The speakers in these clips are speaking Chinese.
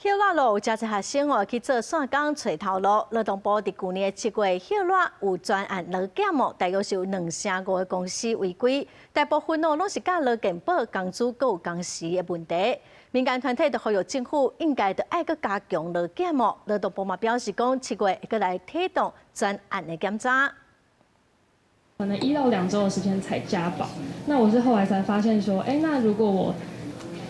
歇熱路有真儕學生去做線工找頭路。勞動部佇去年7月歇熱有專案勞檢幕，大約是有205個公司違規，大部分攏是甲勞健保、工資閣有工時的問題。民間團體就呼籲政府應該就愛閣加強勞檢幕。勞動部嘛表示講，7月會閣來推動專案的檢查。可能1到2週的時間才加保。那我是後來才發現說，那如果我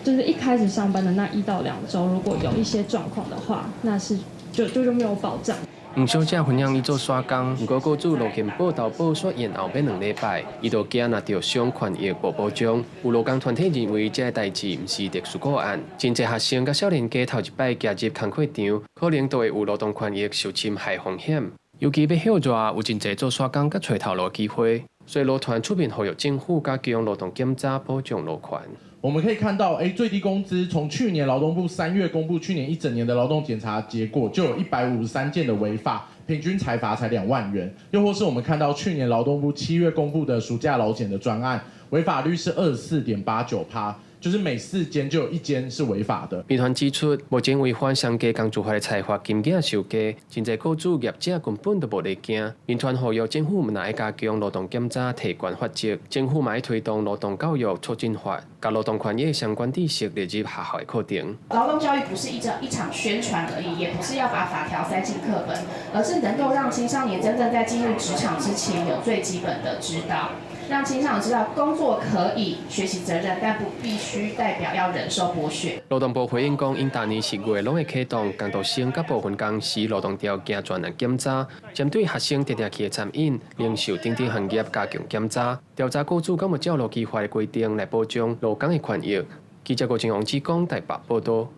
就是一開始上班的那1到2週，如果有一些狀況的話，那是就沒有保障。唔少這分享伊做沙工，不過雇主勞健保投保煞延後要2禮拜，伊就驚拿到傷權益無保障。有勞工團體認為這個代誌唔是特殊個案，真濟學生甲少年家頭一擺加入工課場，可能都會有勞動權益受侵害風險。尤其要歇熱，有真濟做沙工甲找頭路機會，所以勞團出面呼籲政府加強勞動檢查，保障勞權。我們可以看到，最低工資從去年勞動部3月公布去年1整年的勞動檢查結果，就有153件的違法，平均裁罰才2萬元。又或是我們看到去年勞動部7月公布的暑假勞檢的專案，違法率是24.89%。就是每4間就有1間是違法的。民團指出，目前違反商家工資法的裁罰金額受價，真濟雇主業者根本都無咧驚。民團呼籲政府唔但要加強勞動檢查、提懸罰則，政府嘛要推動勞動教育促進法，把勞動權益相關知識列入學校的課程。勞動教育不是一場宣傳而已，也不是要把法條塞進課本，而是能夠讓青少年真正在進入職場之前有最基本的知道。讓青少年知道工作可以學習責任，但不必須代表要忍受剝削。勞動部回應講，因大年10月攏會啟動工讀生甲部分公司勞動條件專案檢查，針對學生定期的餐飲、零售等等行業加強檢查，調查雇主敢有照勞基法的規定來保障勞工的權益。記者郭金宏、志剛台北報道。